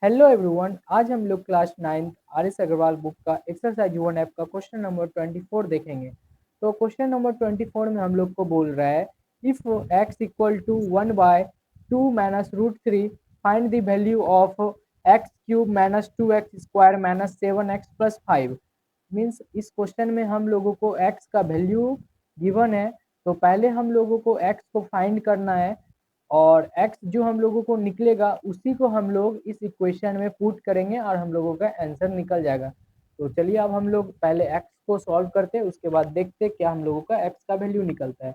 Hello everyone, आज हम लोग class 9 R S Agarwal book का एक्सरसाइज 1 ऐप का क्वेश्चन नंबर 24 देखेंगे। तो क्वेश्चन नंबर 24 में हम लोग को बोल रहा है if x equal to 1/2 minus root three find the value of x cube minus 2x square minus 7x plus 5। Means इस क्वेश्चन में हम लोगों को x का वैल्यू गिवन है, तो पहले हम लोगों को x को फाइंड करना है और x जो हम लोगों को निकलेगा उसी को हम लोग इस इक्वेशन में पुट करेंगे और हम लोगों का आंसर निकल जाएगा। तो चलिए अब हम लोग पहले x को सॉल्व करते हैं, उसके बाद देखते हैं क्या हम लोगों का x का वैल्यू निकलता है।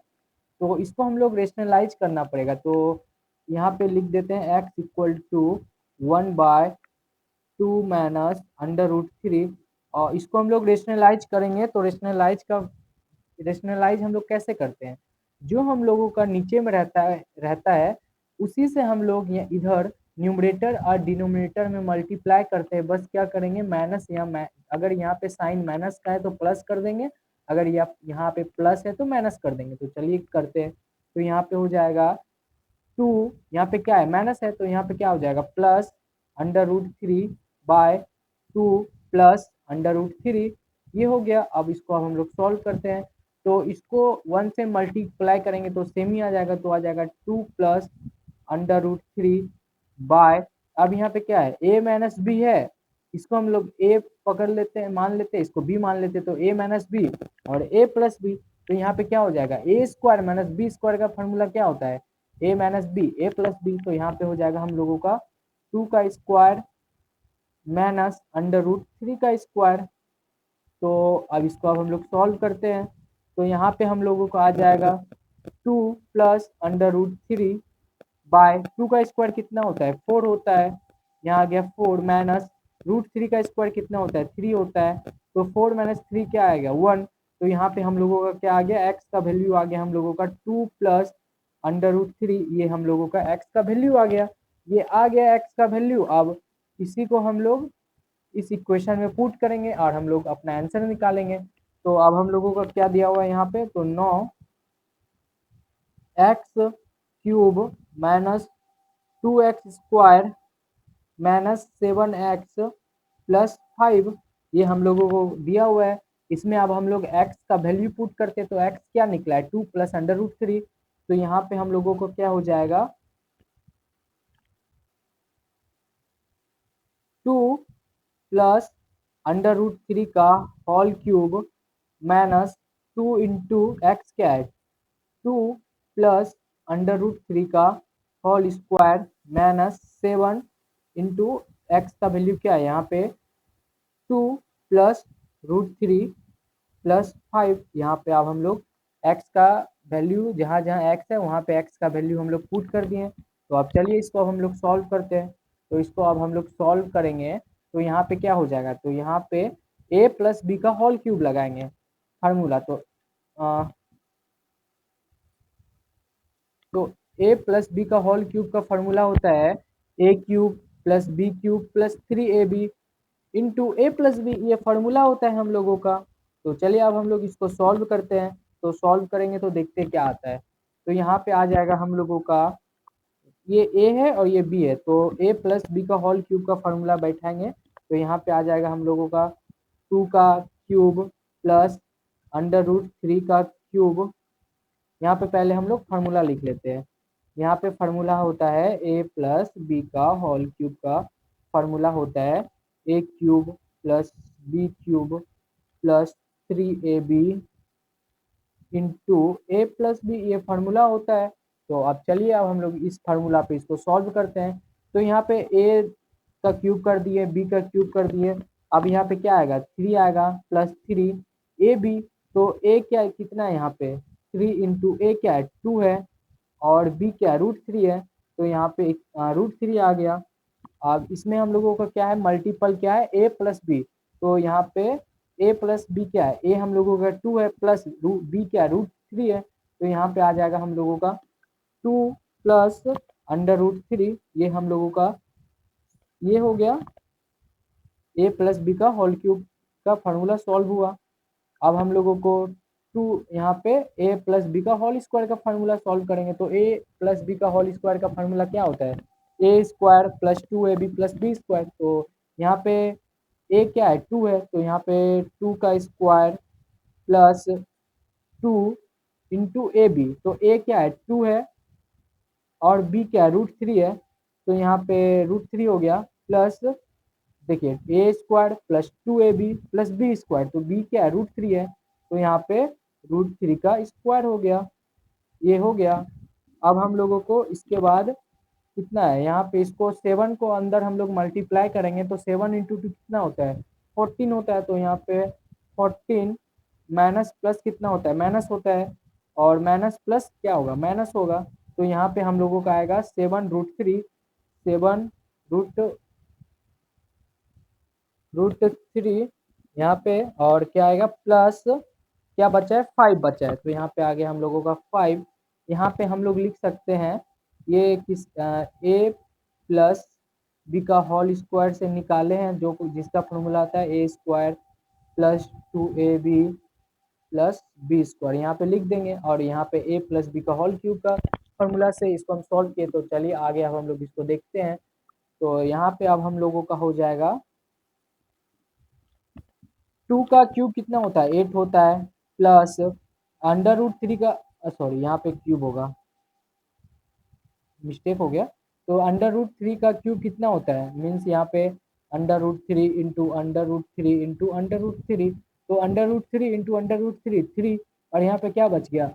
तो इसको हम लोग रेशनलाइज करना पड़ेगा। तो यहाँ पे लिख देते हैं x equal to 1/2 minus under root three, और इसको हम लोग रेशनलाइज करेंगे। तो रेशनलाइज हम लोग कैसे करते हैं, जो हम लोगों का नीचे में रहता है उसी से हम लोग ये इधर न्यूमरेटर और डिनोमिनेटर में मल्टीप्लाई करते हैं। बस क्या करेंगे, माइनस या अगर यहाँ पे साइन माइनस का है तो प्लस कर देंगे, अगर यहाँ पे प्लस है तो माइनस कर देंगे। तो चलिए करते हैं। तो यहाँ पे हो जाएगा 2, यहाँ पे क्या है माइनस है तो यहाँ पे क्या हो जाएगा plus under root three by 2 plus under root three, ये हो गया। अब इसको अब हम लोग सॉल्व करते हैं। तो इसको 1 से मल्टीप्लाई करेंगे तो सेम ही आ जाएगा, तो आ जाएगा 2 plus under root three by, अब यहाँ पे क्या है a माइनस बी है, इसको हम लोग a पकड़ लेते हैं, मान लेते हैं, इसको b मान लेते हैं, तो a माइनस बी और a प्लस बी। तो यहाँ पे क्या हो जाएगा A square minus B square का फॉर्मूला क्या होता है a minus B A plus B. तो यहाँ पे हो जाएगा हम लोगों का 2 का square minus under root three का स्क्वायर। तो अब इसको अब हम लोग सॉल्व करते हैं। तो यहाँ पे हम लोगों को आ जाएगा 2 plus under root three by 2 का स्क्वायर कितना होता है 4 होता है, यहाँ आ गया 4 माइनस रूट थ्री का स्क्वायर कितना होता है 3 होता है, तो 4 माइनस थ्री क्या आएगा 1। तो यहाँ पे हम लोगों का क्या आ गया एक्स का वैल्यू आ गया हम लोगों का 2 प्लस अंडर रूट थ्री, ये हम लोगों का एक्स का वैल्यू आ गया। ये आ गया एक्स का वैल्यू। अब इसी को हम लोग इस इक्वेशन में पुट करेंगे और हम लोग अपना आंसर निकालेंगे। तो अब हम लोगों का क्या दिया हुआ है यहाँ पे, तो 9x cube minus 2x square minus 7x plus 5, ये हम लोगों को दिया हुआ है। इसमें अब हम लोग x का वैल्यू पुट करते हैं, तो x क्या निकला है 2 प्लस अंडर रूट थ्री। तो यहाँ पे हम लोगों को क्या हो जाएगा 2 प्लस अंडर रूट थ्री का whole cube minus 2 into x क्या है 2 प्लस अंडर रूट थ्री का whole square minus 7 into x का वैल्यू क्या है यहाँ पे 2 प्लस रूट थ्री प्लस 5। यहाँ पे अब हम लोग एक्स का वैल्यू जहाँ जहाँ एक्स है वहाँ पे एक्स का वैल्यू हम लोग पुट कर दिए। तो अब चलिए इसको अब हम लोग सॉल्व करते हैं। तो इसको अब हम लोग सॉल्व करेंगे तो यहाँ पे क्या हो जाएगा, तो यहाँ पे a प्लस बी का होल क्यूब लगाएंगे फार्मूला। तो a प्लस बी का होल क्यूब का फार्मूला होता है a cube plus B cube plus 3ab into A plus B, ये फार्मूला होता है हम लोगों का। तो चलिए अब हम लोग इसको सॉल्व करते हैं। तो सॉल्व करेंगे तो देखते हैं क्या आता है। तो यहाँ पे आ जाएगा हम लोगों का ये a है और ये b है, तो a प्लस बी का होल क्यूब का फार्मूला बैठाएंगे। तो यहाँ पे आ जाएगा हम लोगों का 2 का cube plus under root three का क्यूब। यहाँ पे पहले हम लोग फार्मूला लिख लेते हैं। यहाँ पे फार्मूला होता है a प्लस बी का होल क्यूब का फार्मूला होता है a cube plus B cube plus 3ab into A plus B, ये फार्मूला होता है। तो अब चलिए अब हम लोग इस फार्मूला पे इसको सॉल्व करते हैं। तो यहाँ पे ए का क्यूब कर दिए, बी का क्यूब कर दिए, अब यहाँ पे क्या आएगा 3 आएगा प्लस 3 ए बी। तो ए क्या है कितना है यहाँ पे 3 इंटू ए क्या है 2 है और बी क्या रूट थ्री है, तो यहाँ पे रूट थ्री आ गया। अब इसमें हम लोगों का क्या है मल्टीपल क्या है ए प्लस बी, तो यहाँ पे ए प्लस बी क्या है ए हम लोगों का 2 है प्लस बी क्या रूट थ्री है, तो यहाँ पे आ जाएगा हम लोगों का 2 प्लस अंडर रूट थ्री, ये हम लोगों का ये हो गया ए प्लस बी का होल क्यूब का फार्मूला सॉल्व हुआ। अब हम लोगों को 2 यहाँ पे ए प्लस बी का होल स्क्वायर का फार्मूला सॉल्व करेंगे। तो ए प्लस बी का होल स्क्वायर का फार्मूला क्या होता है A square plus 2ab plus B square. तो यहाँ पे ए क्या है, 2 है, तो यहाँ पे 2 का square plus 2 into A B. तो ए क्या है, 2 है, और बी क्या है, √3 है। तो यहाँ पे √3 हो गया, प्लस देखिए A square plus 2ab plus B square. तो बी क्या है, √3 है, तो यहाँ पे √3 का स्क्वायर हो गया। ये हो गया। अब हम लोगों को इसके बाद कितना है, यहाँ पे इसको 7 को अंदर हम लोग मल्टीप्लाई करेंगे तो 7 इंटू 2 कितना होता है, 14 होता है। तो यहाँ पे 14 माइनस प्लस कितना होता है, माइनस होता है, और माइनस प्लस क्या होगा, माइनस होगा। तो यहाँ पे हम लोगों का आएगा 7 √3, 7 रूट √3 यहाँ पे, और क्या आएगा प्लस क्या बचा है, 5 बचा है। तो यहाँ पे आगे हम लोगों का 5। यहाँ पे हम लोग लिख सकते हैं ये किस ए प्लस बी का होल स्क्वायर से निकाले हैं, जो जिसका फॉर्मूला आता है A square plus 2ab plus B square. यहाँ पे लिख देंगे, और यहाँ पे ए प्लस बी का होल क्यूब का फॉर्मूला से इसको हम सॉल्व किए। तो चलिए आगे अब हम लोग इसको देखते हैं। तो यहाँ पे अब हम लोगों का हो जाएगा 2 का क्यूब कितना होता है, 8 होता है, प्लस अंडर √3 का, सॉरी यहाँ पे क्यूब होगा, मिस्टेक हो गया। तो अंडर √3 का क्यूब कितना होता है, मीन्स यहाँ पे under √3 into under √3 into under √3। तो अंडर √3 इंटू अंडर √3 3, और यहाँ पे क्या बच गया,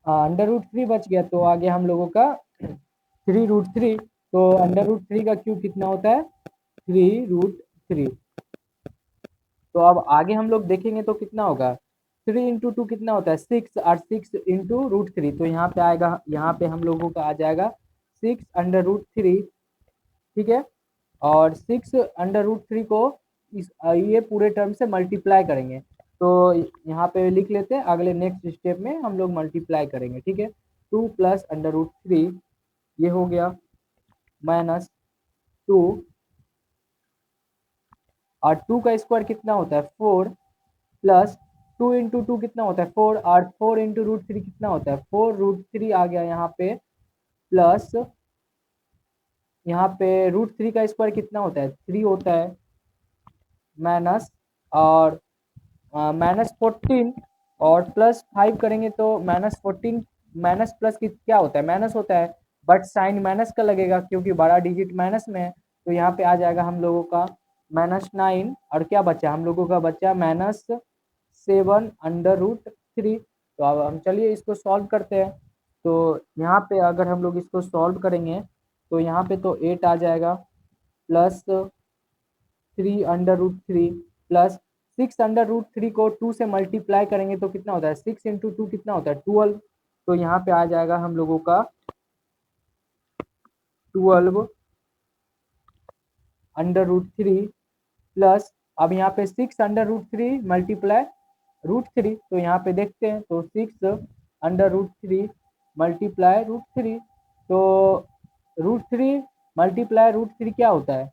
अंडर √3 बच गया। तो आगे हम लोगों का 3 √3। तो अंडर √3 का क्यूब कितना होता है, 3 √3। तो अब आगे हम लोग देखेंगे तो कितना होगा, 3 इंटू 2 कितना होता है, 6, और 6 इंटू √3। तो यहाँ पे आएगा, यहाँ पे हम लोगों का आ जाएगा 6 अंडर √3, ठीक है। और 6 अंडर √3 को इस ये पूरे टर्म से मल्टीप्लाई करेंगे। तो यहाँ पे लिख लेते हैं, अगले नेक्स्ट स्टेप में हम लोग मल्टीप्लाई करेंगे, ठीक है। 2 प्लस अंडर √3 ये हो गया, माइनस 2, और 2 का स्क्वायर कितना होता है, 4, प्लस 2 इंटू 2 कितना होता है, 4, और 4 इंटू √3 कितना होता है, 4 √3 आ गया यहाँ पे, प्लस यहाँ पे √3 का स्क्वायर कितना होता है, 3 होता है, माइनस, और -14, और +5 करेंगे तो -14, माइनस प्लस की क्या होता है, माइनस होता है, बट साइन माइनस का लगेगा क्योंकि बड़ा डिजिट माइनस में है। तो यहाँ पे आ जाएगा हम लोगों का -9, और क्या बचा हम लोगों का, बचा -7 अंडर √3। तो अब हम चलिए इसको सॉल्व करते हैं। तो यहाँ पे अगर हम लोग इसको सॉल्व करेंगे तो यहाँ पे तो 8 आ जाएगा, प्लस 3 अंडर √3, प्लस 6 अंडर √3 को 2 से मल्टीप्लाई करेंगे तो कितना होता है, 6 इंटू 2 कितना होता है, 12। तो यहाँ पे आ जाएगा हम लोगों का 12 अंडर √3, प्लस अब यहाँ पे 6 अंडर √3 मल्टीप्लाई √3। तो यहाँ पे देखते हैं, तो 6 अंडर √3 मल्टीप्लाई √3। तो √3 मल्टीप्लाई √3 क्या होता है,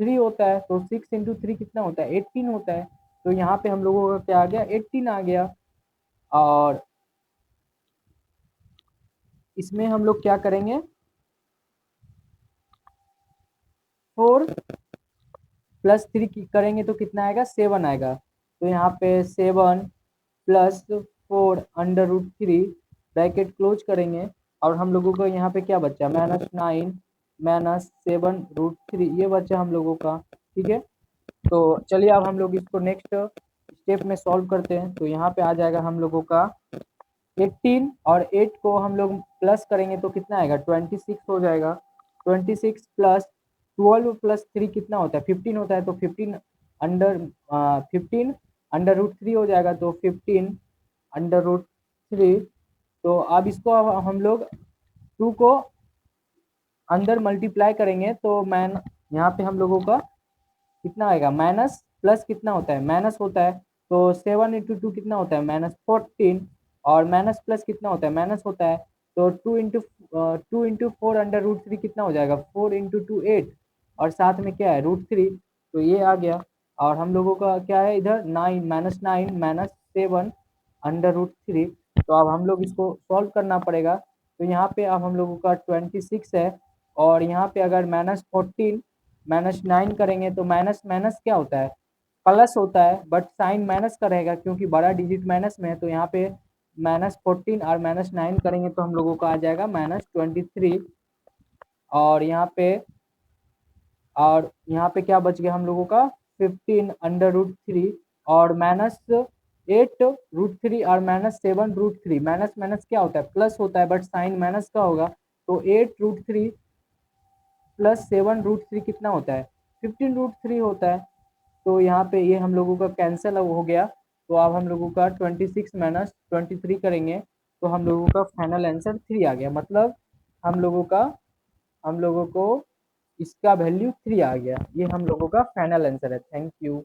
3 होता है। तो 6 इंटू 3 कितना होता है, 18 होता है। तो यहाँ पे हम लोगों का क्या आ गया, 18 आ गया। और इसमें हम लोग क्या करेंगे, 4 प्लस 3 करेंगे तो कितना आएगा, 7 आएगा। तो यहाँ पे 7 प्लस 4 अंडर √3 ब्रैकेट क्लोज करेंगे, और हम लोगों को यहाँ पे क्या बचा, -9 -7 √3 ये बचा हम लोगों का, ठीक है। तो चलिए अब हम लोग इसको नेक्स्ट स्टेप में सॉल्व करते हैं। तो यहाँ पे आ जाएगा हम लोगों का 18, और 8 को हम लोग प्लस करेंगे तो कितना आएगा, 26 हो जाएगा। 26 प्लस 12 प्लस 3 कितना होता है, 15 होता है। तो 15 अंडर √3 हो जाएगा। तो 15 अंडर √3। तो अब इसको अब हम लोग 2 को अंदर मल्टीप्लाई करेंगे तो मैन यहाँ पे हम लोगों का कितना आएगा, माइनस प्लस कितना होता है, माइनस होता है। तो 7 इंटू 2 कितना होता है, -14, और माइनस प्लस कितना होता है, माइनस होता है। तो 2 इंटू 4 अंडर √3 कितना हो जाएगा, 4 इंटू 2 8, और साथ में क्या है, √3। तो ये आ गया। और हम लोगों का क्या है इधर, 9 -7 अंडर √3। तो अब हम लोग इसको सॉल्व करना पड़ेगा। तो यहाँ पे अब हम लोगों का 26 है, और यहाँ पे अगर -14 -9 करेंगे तो माइनस माइनस क्या होता है, प्लस होता है, बट साइन माइनस का रहेगा क्योंकि बड़ा डिजिट माइनस में है। तो यहाँ पे -14 और -9 करेंगे तो हम लोगों का आ जाएगा -23। और यहाँ पे क्या बच गया हम लोगों का 15√3 और -8√3 और -7√3। माइनस माइनस क्या होता है, प्लस होता है, बट साइन माइनस का होगा। तो 8√3 प्लस 7√3 कितना होता है, 15√3 होता है। तो यहाँ पे ये हम लोगों का कैंसिल हो गया। तो अब हम लोगों का 26 - 23 करेंगे तो हम लोगों का फाइनल आंसर 3 आ गया। मतलब हम लोगों का हम लोगों को इसका वैल्यू 3 आ गया। ये हम लोगों का फाइनल आंसर है। Thank you.